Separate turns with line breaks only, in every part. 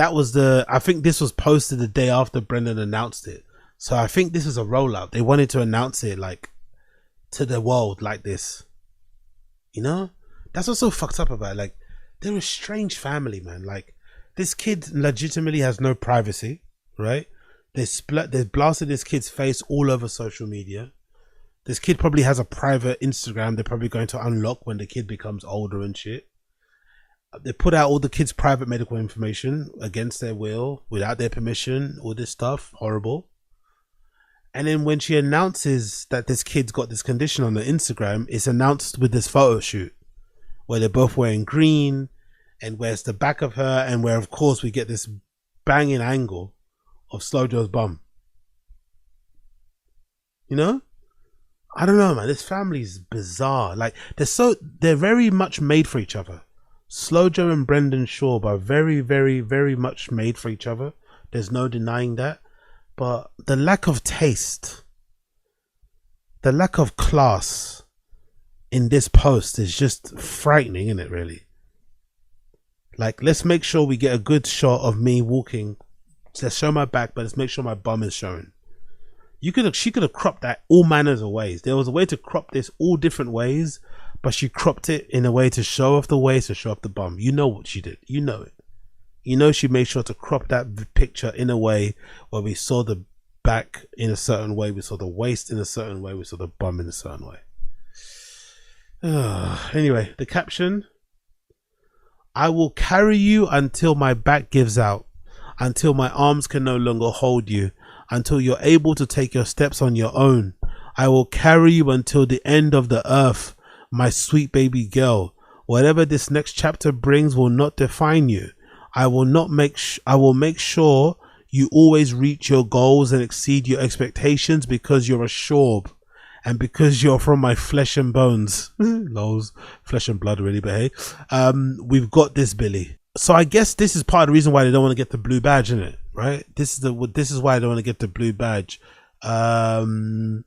I think this was posted the day after Brendan announced it. So I think this is a rollout. They wanted to announce it like to the world like this. You know? That's what's so fucked up about it. Like, they're a strange family, man. Like, this kid legitimately has no privacy, right? They blasted this kid's face all over social media. This kid probably has a private Instagram they're probably going to unlock when the kid becomes older and shit. They put out all the kids' private medical information against their will, without their permission, all this stuff. Horrible. And then when she announces that this kid's got this condition on the Instagram, it's announced with this photo shoot where they're both wearing green, and where's the back of her, and where of course we get this banging angle of Slow Joe's bum. You know? I don't know, man. This family's bizarre. Like, they're very much made for each other. Slow Joe and Brendan Schaub are very, very, very much made for each other. There's no denying that. But the lack of taste, the lack of class in this post is just frightening, isn't it, really? Like, let's make sure we get a good shot of me walking. Let's show my back, but let's make sure my bum is showing. She could have cropped that all manners of ways. There was a way to crop this all different ways, but she cropped it in a way to show off the waist, to show off the bum. You know what she did. You know it. You know she made sure to crop that picture in a way where we saw the back in a certain way, we saw the waist in a certain way, we saw the bum in a certain way. Anyway, the caption: I will carry you until my back gives out, until my arms can no longer hold you, until you're able to take your steps on your own. I will carry you until the end of the earth, my sweet baby girl. Whatever this next chapter brings will not define you. I will make sure you always reach your goals and exceed your expectations, because you're a Schaub, and because you're from my flesh and bones. Lols, flesh and blood really, but hey, we've got this, Billy. So I guess this is part of the reason why they don't want to get the blue badge, isn't it? Right? This is why they don't want to get the blue badge. End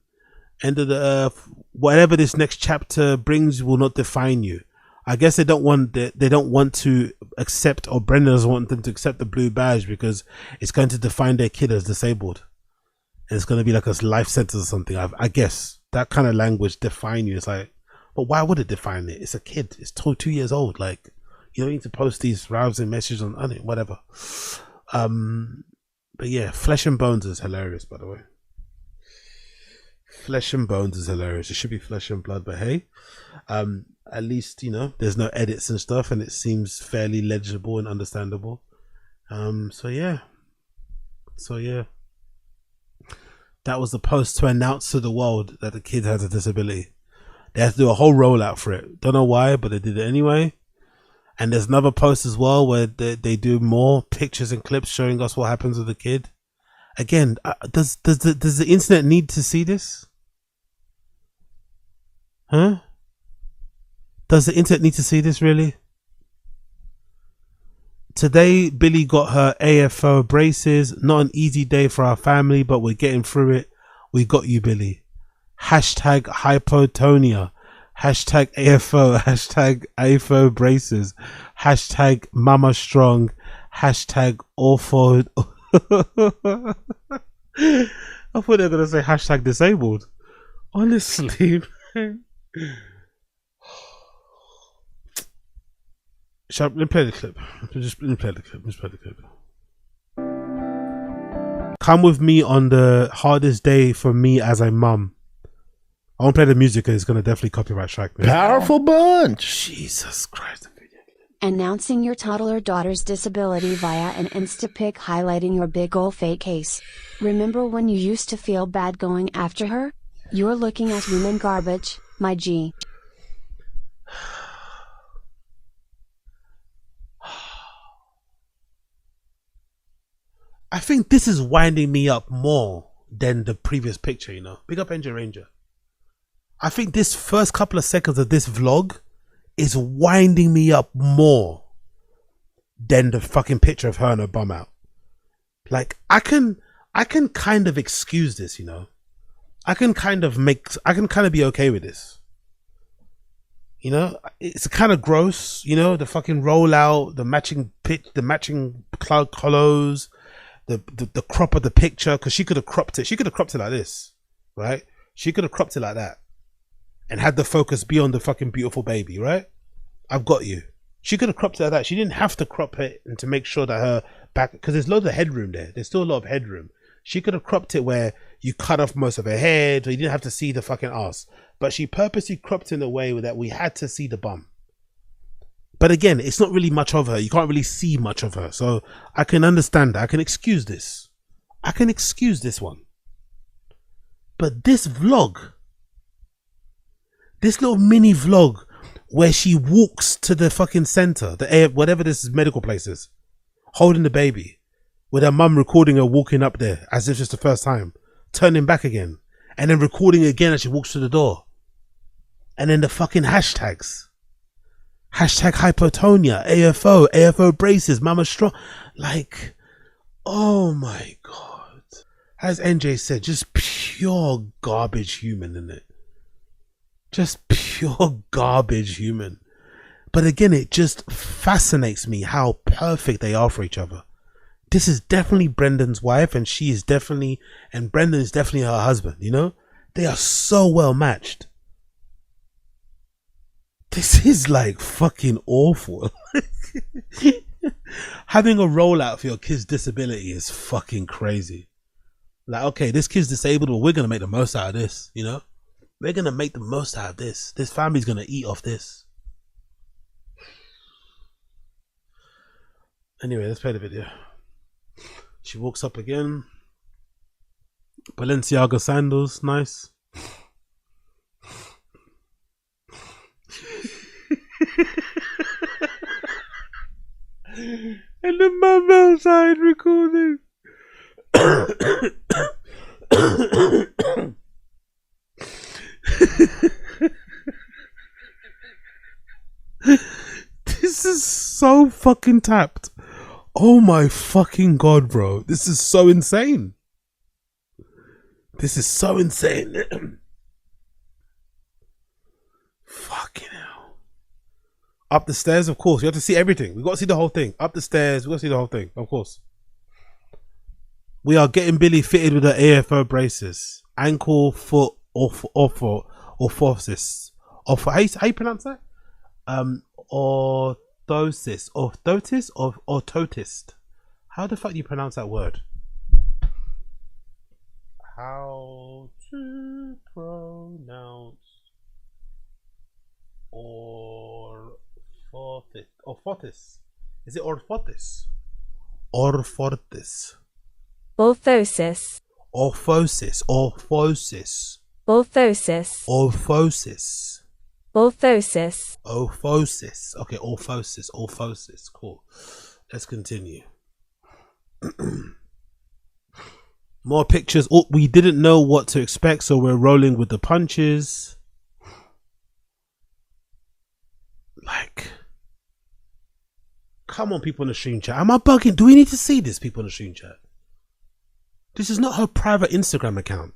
of the earth, whatever this next chapter brings will not define you. I guess they don't want to accept, or Brendan doesn't want them to accept the blue badge because it's going to define their kid as disabled, and it's going to be like a life sentence or something. I guess that kind of language define you. It's like, but why would it define it? It's a kid. It's 2 years old. Like, you don't need to post these rousing messages on it, whatever. But yeah, Flesh and Bones is hilarious, by the way. Flesh and Bones is hilarious. It should be Flesh and Blood, but hey, at least, you know, there's no edits and stuff, and it seems fairly legible and understandable. So yeah, that was the post to announce to the world that the kid has a disability. They had to do a whole rollout for it. Don't know why, but they did it anyway. And there's another post as well where they do more pictures and clips showing us what happens with the kid. Again, does the internet need to see this? Huh? Does the internet need to see this, really? Today, Billy got her AFO braces. Not an easy day for our family, but we're getting through it. We got you, Billy. Hashtag Hypotonia. Hashtag AFO. Hashtag AFO braces. Hashtag Mama Strong. Hashtag awful. I thought they were going to say hashtag disabled. Honestly, man. Let me play the clip. Let me play the clip. Come with me on the hardest day for me as a mum. I won't play the music because it's going to definitely copyright strike me.
Powerful bunch.
Jesus Christ.
Announcing your toddler daughter's disability via an Instapic highlighting your big ol' fake case. Remember when you used to feel bad going after her? You're looking at human garbage, my G.
I think this is winding me up more than the previous picture, you know. Big up Engine Ranger. I think this first couple of seconds of this vlog is winding me up more than the fucking picture of her and her bum out. Like, I can kind of excuse this, you know. I can kind of be okay with this. You know, it's kind of gross. You know, the fucking rollout, the matching pitch, the matching clothes, the crop of the picture. Because she could have cropped it. She could have cropped it like this, right? She could have cropped it like that, and had the focus be on the fucking beautiful baby, right? I've got you. She could have cropped it like that. She didn't have to crop it and to make sure that her back, because there's loads of headroom there. There's still a lot of headroom. She could have cropped it where you cut off most of her head, or you didn't have to see the fucking ass. But she purposely cropped in a way that we had to see the bum. But again, it's not really much of her. You can't really see much of her. So I can understand that. I can excuse this. I can excuse this one. But this vlog, this little mini vlog where she walks to the fucking center, whatever this medical place is, holding the baby, with her mum recording her walking up there as if it's the first time, turning back again, and then recording again as she walks to the door. And then the fucking hashtags. Hashtag Hypotonia, AFO braces, Mama Strong. Like, oh my God. As NJ said, just pure garbage human, isn't it? Just pure garbage human. But again, it just fascinates me how perfect they are for each other. This is definitely Brendan's wife, and Brendan is definitely her husband, you know? They are so well matched. This is like fucking awful. Having a rollout for your kid's disability is fucking crazy. Like, okay, this kid's disabled, but we're going to make the most out of this, you know? We're going to make the most out of this. This family's going to eat off this. Anyway, let's play the video. She walks up again. Balenciaga sandals, nice. And the mum outside recording. This is so fucking tapped. Oh my fucking God, bro. This is so insane. This is so insane. Fucking hell. Up the stairs, of course. You have to see everything. We got to see the whole thing. Up the stairs, we got to see the whole thing, of course. We are getting Billy fitted with the AFO braces. Ankle, foot, orthosis. How you pronounce that? Orthosis. Orthotis or orthotist? How the fuck do you pronounce that word? How to pronounce orthotis? Is it orthotis? Orthotis.
Orthosis.
Orthosis. Orthosis.
Orthosis.
Orthosis.
Orthosis.
Orthosis. Okay, orthosis. Orthosis. Cool. Let's continue. More pictures. Oh, we didn't know what to expect, so we're rolling with the punches. Like, come on, people in the stream chat. Am I bugging? Do we need to see this, people in the stream chat? This is not her private Instagram account.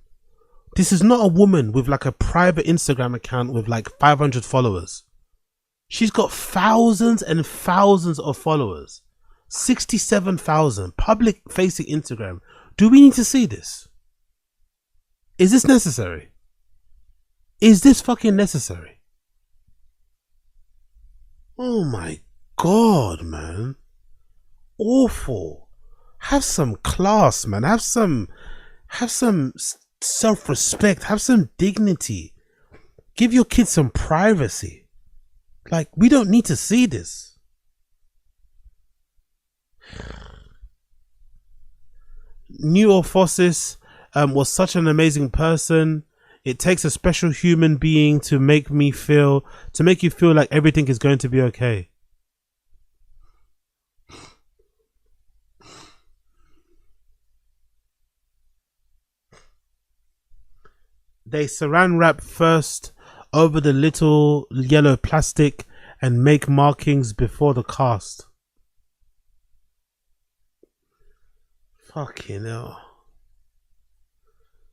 This is not a woman with like a private Instagram account with like 500 followers. She's got thousands and thousands of followers. 67,000 public facing Instagram. Do we need to see this? Is this necessary? Is this fucking necessary? Oh my God, man. Awful. Have some class, man. Have some self-respect. Have some dignity. Give your kids some privacy. Like, we don't need to see this. New Orphosis was such an amazing person. It takes a special human being to make you feel like everything is going to be okay. They saran wrap first over the little yellow plastic and make markings before the cast. Fucking hell.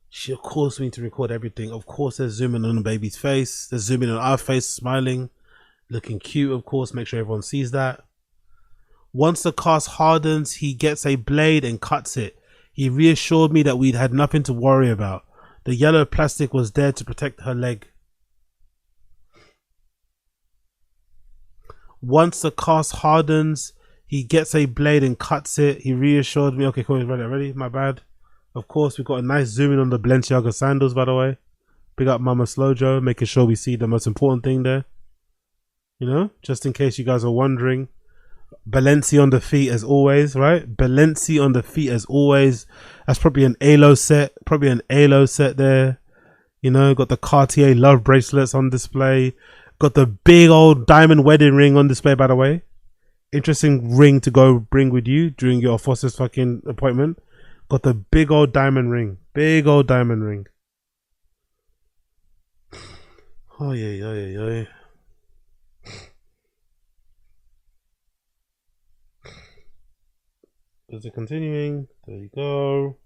She of course we need to record everything. Of course they're zooming on the baby's face. They're zooming on our face smiling. Looking cute, of course. Make sure everyone sees that. Once the cast hardens, he gets a blade and cuts it. He reassured me that we'd had nothing to worry about. The yellow plastic was there to protect her leg. Once the cast hardens, he gets a blade and cuts it. He reassured me. Okay, cool. Ready? My bad. Of course, we've got a nice zoom in on the Balenciaga sandals, by the way. Big up Mama Slojo, making sure we see the most important thing there. You know, just in case you guys are wondering. Balenci on the feet as always, right? Balenci on the feet as always. That's probably an ALO set. Probably an ALO set there. You know, got the Cartier love bracelets on display. Got the big old diamond wedding ring on display, by the way. Interesting ring to go bring with you during your Foster's fucking appointment. Got the big old diamond ring. Big old diamond ring. Oh yeah. Is it continuing? There you go.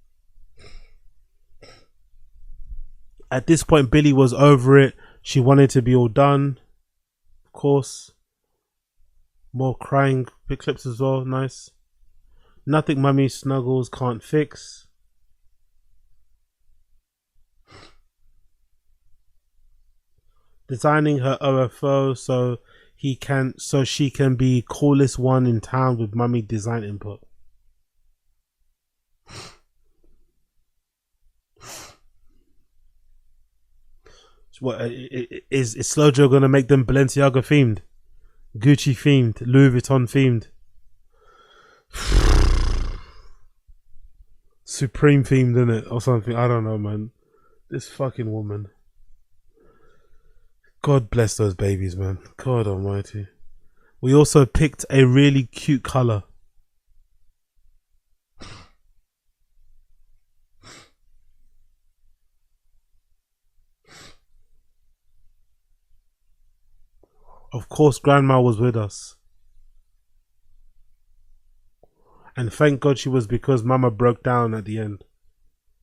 At this point, Billy was over it. She wanted to be all done. Of course. More crying clips as well. Nice. Nothing mummy snuggles can't fix. Designing her OFO so she can be coolest one in town with mummy design input. What is Slojo gonna make them Balenciaga themed, Gucci themed, Louis Vuitton themed, Supreme themed, in it or something? I don't know, man. This fucking woman. God bless those babies, man. God almighty. We also picked a really cute color. Of course, Grandma was with us. And thank God she was, because Mama broke down at the end.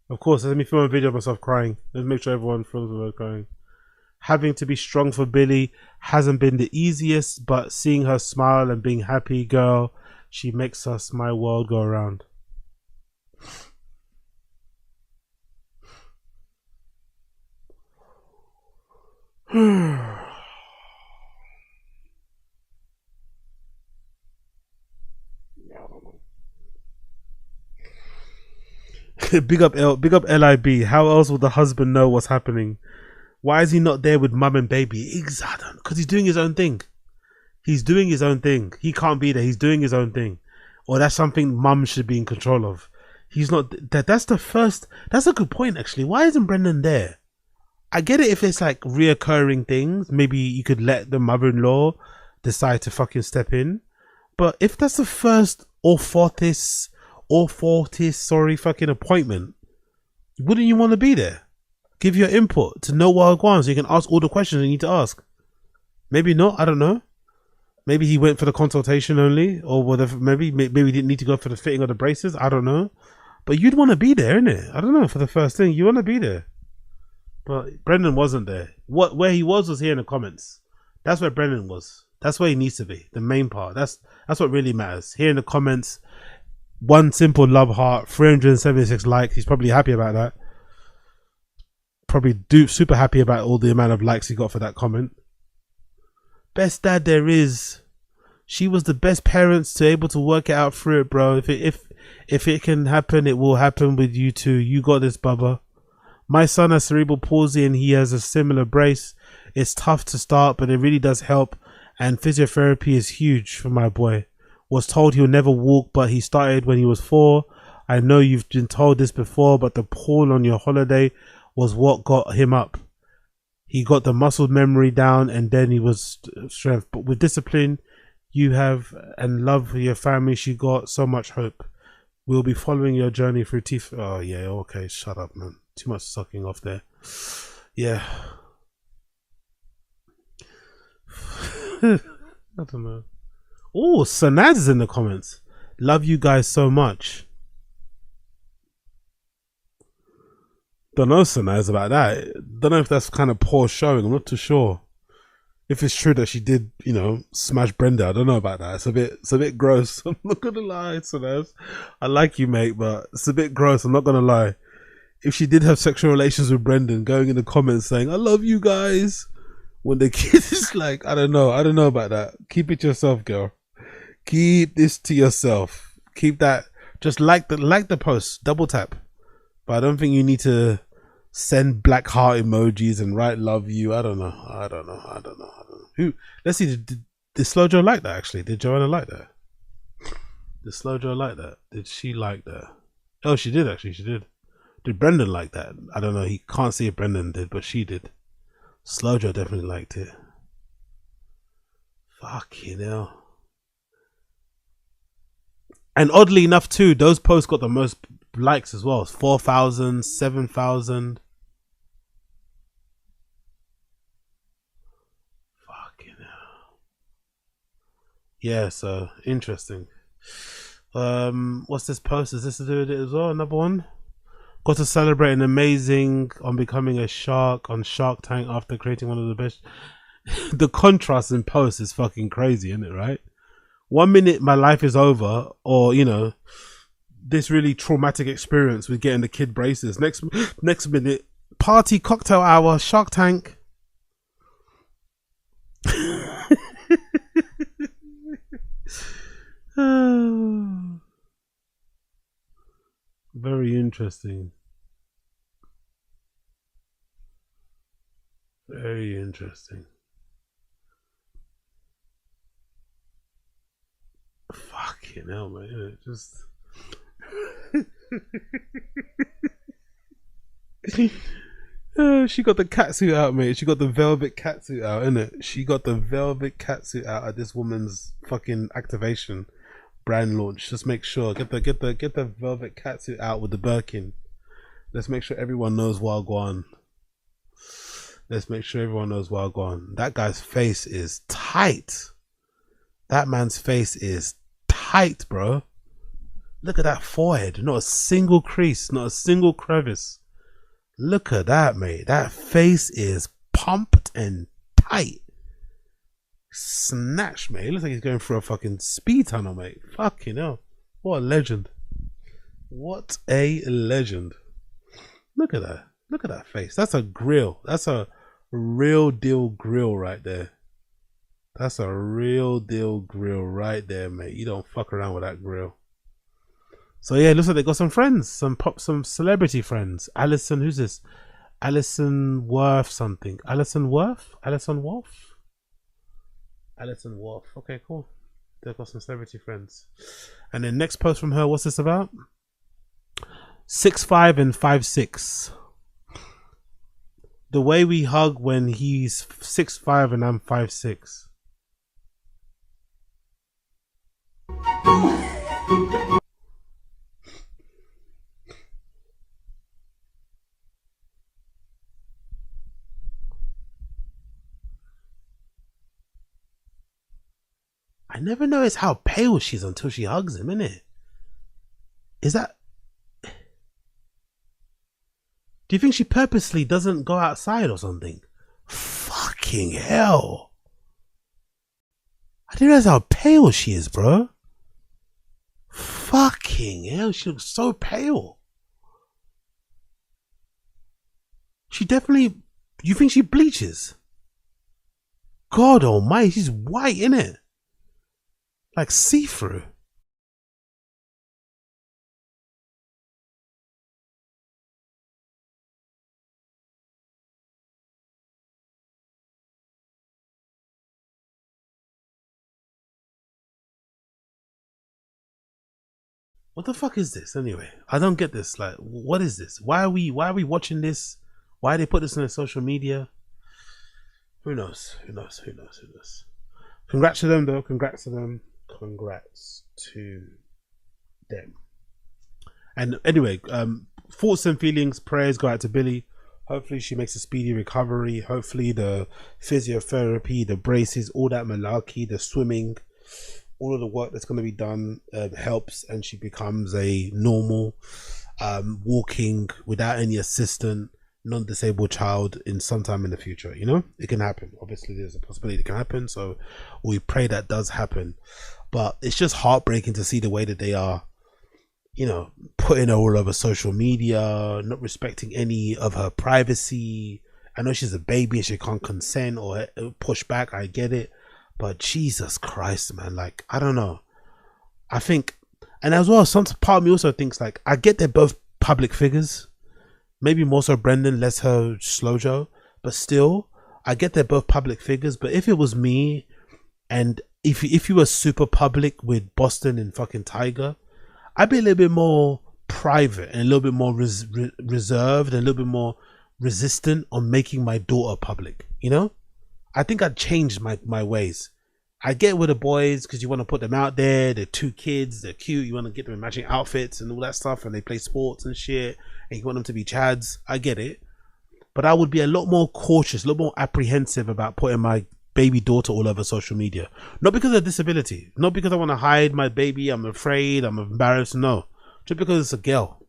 Of course, let me film a video of myself crying. Let's make sure everyone feels me crying. Having to be strong for Billy hasn't been the easiest, but seeing her smile and being happy, girl, she makes us my world go around. Big up LIB. How else would the husband know what's happening? Why is he not there with mum and baby? Exactly, because he's doing his own thing. He's doing his own thing. He can't be there. He's doing his own thing. Or that's something mum should be in control of. He's not. That's the first. That's a good point, actually. Why isn't Brendan there? I get it if it's like reoccurring things. Maybe you could let the mother-in-law decide to fucking step in. But if that's the first or fortis fucking appointment, wouldn't you want to be there? Give your input to know what going on, so you can ask all the questions you need to ask. Maybe not. I don't know. Maybe he went for the consultation only, or whatever. Maybe he didn't need to go for the fitting of the braces. I don't know. But you'd want to be there, innit? I don't know. For the first thing, you want to be there. But Brendan wasn't there. Where he was here in the comments. That's where Brendan was. That's where he needs to be. The main part. That's what really matters. Here in the comments, one simple love heart, 376 likes. He's probably happy about that. Probably super happy about all the amount of likes he got for that comment. Best dad there is. She was the best parents to able to work it out through it, bro. If it can happen, it will happen with you too. You got this, Bubba. My son has cerebral palsy and he has a similar brace. It's tough to start, but it really does help. And physiotherapy is huge for my boy. Was told he'll never walk, but he started when he was 4. I know you've been told this before, but the pool on your holiday was what got him up. He got the muscle memory down and then he was strength. But with discipline you have and love for your family, she got so much hope. We'll be following your journey through teeth. Oh yeah, okay, shut up, man. Too much sucking off there. Yeah. I don't know. Oh, Sanaz is in the comments. Love you guys so much. Don't know, Sanaz, about that. Don't know if that's kind of poor showing. I'm not too sure. if it's true that she did, you know, smash Brenda. I don't know about that. It's a bit gross. I'm not gonna lie, Sunaz. I like you, mate, but it's a bit gross. I'm not gonna lie. If she did have sexual relations with Brendan, going in the comments saying, I love you guys, when the kid is like, I don't know about that. Keep it to yourself, girl. Keep this to yourself. Keep that. Just like the post, double tap. But I don't think you need to send black heart emojis and write love you. I don't know. Who? Let's see. Did Slow Joe like that? Actually, did Joanna like that? Did Slow Joe like that? Did she like that? Oh, she did actually. She did. Did Brendan like that? I don't know. He can't see if Brendan did, but she did. Slow Joe definitely liked it. Fucking hell. And oddly enough, too, those posts got the most likes as well. 4,000, 7,000. Fucking hell. Yeah, so interesting. What's this post? Is this to do with it as well? Another one? Got to celebrate an amazing on becoming a shark on Shark Tank after creating one of the best. The contrast in posts is fucking crazy, isn't it, right? 1 minute my life is over, or, you know, this really traumatic experience with getting the kid braces. Next minute, party, cocktail hour, Shark Tank. Very interesting. Very interesting. Fucking hell, man. It just... she got the catsuit out, mate. She got the velvet catsuit out, innit? She got the velvet catsuit out at this woman's fucking activation brand launch. Just make sure, get the velvet catsuit out with the Birkin. Let's make sure everyone knows Wagwan. Let's make sure everyone knows Wagwan. That guy's face is tight. That man's face is tight, bro. Look at that forehead. Not a single crease, not a single crevice. Look at that, mate. That face is pumped and tight. Snatch, mate. It looks like he's going through a fucking speed tunnel, mate. Fucking hell. What a legend. What a legend. Look at that. Look at that face. That's a grill. That's a real deal grill right there. That's a real deal grill right there, mate. You don't fuck around with that grill. So yeah, it looks like they got some friends, some celebrity friends. Alison, who's this? Alison Worth something. Alison Worth? Alison Worth? Alison Worth. Okay, cool. They've got some celebrity friends. And then next post from her, what's this about? 6'5" and 5'6". The way we hug when he's 6'5" and I'm 5'6". I never noticed how pale she is until she hugs him, innit? Is that... Do you think she purposely doesn't go outside or something? Fucking hell. I didn't realize how pale she is, bro. Fucking hell, she looks so pale. She definitely... You think she bleaches? God almighty, she's white, innit? Like see-through. What the fuck is this anyway? I don't get this. Like, what is this? Why are we watching this? Why they put this on their social media? Who knows? Who knows? Who knows? Who knows? Congrats to them though. Congrats to them. Congrats to them. And anyway, thoughts and feelings, prayers go out to Billy. Hopefully she makes a speedy recovery. Hopefully the physiotherapy, the braces, all that malarkey, the swimming, all of the work that's going to be done helps, and she becomes a normal walking without any assistant, non-disabled child in sometime in the future. You know, it can happen. Obviously, there's a possibility it can happen. So we pray that does happen. But it's just heartbreaking to see the way that they are, you know, putting her all over social media, not respecting any of her privacy. I know she's a baby and she can't consent or push back. I get it. But Jesus Christ, man, like, I don't know. I think, and as well, some part of me also thinks, like, I get they're both public figures. Maybe more so Brendan, less her Slojo. But still, I get they're both public figures. But if it was me, and if you were super public with Boston and fucking Tiger, I'd be a little bit more private and a little bit more reserved and a little bit more resistant on making my daughter public, you know? I think I'd changed my ways. I get with the boys because you want to put them out there. They're 2 kids, they're cute, you want to get them in matching outfits and all that stuff, and they play sports and shit, and you want them to be chads. I get it. But I would be a lot more cautious, a lot more apprehensive about putting my baby daughter all over social media. Not because of disability, not because I want to hide my baby, I'm afraid, I'm embarrassed, no. Just because it's a girl.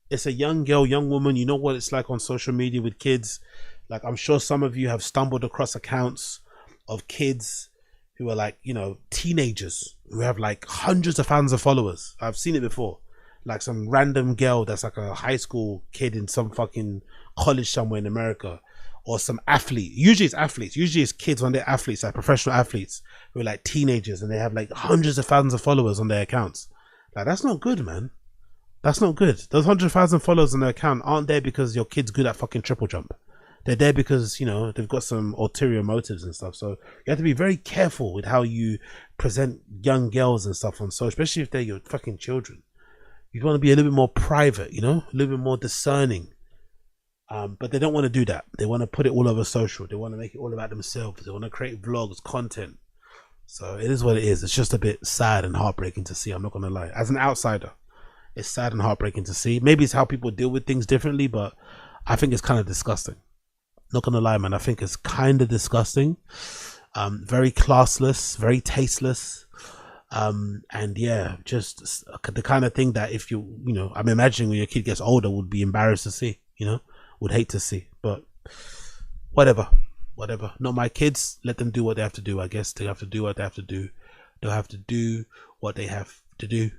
It's a young girl, young woman. You know what it's like on social media with kids. Like, I'm sure some of you have stumbled across accounts of kids who are like, you know, teenagers who have like hundreds of thousands of followers. I've seen it before. Like some random girl that's like a high school kid in some fucking college somewhere in America, or some athlete. Usually it's athletes. Usually it's kids when they're athletes, like professional athletes who are like teenagers and they have like hundreds of thousands of followers on their accounts. Like, that's not good, man. That's not good. Those 100,000 followers on their account aren't there because your kid's good at fucking triple jump. They're there because, you know, they've got some ulterior motives and stuff. So you have to be very careful with how you present young girls and stuff on social, especially if they're your fucking children. You want to be a little bit more private, you know, a little bit more discerning. But they don't want to do that. They want to put it all over social. They want to make it all about themselves. They want to create vlogs, content. So it is what it is. It's just a bit sad and heartbreaking to see. I'm not going to lie. As an outsider, it's sad and heartbreaking to see. Maybe it's how people deal with things differently, but I think it's kind of disgusting. Not going to lie, man. I think it's kind of disgusting. Very classless, very tasteless. And yeah, just the kind of thing that if you know, I'm imagining when your kid gets older would be embarrassed to see, you know, would hate to see. But whatever. Not my kids. Let them do what they have to do. I guess they have to do what they have to do. They'll have to do what they have to do.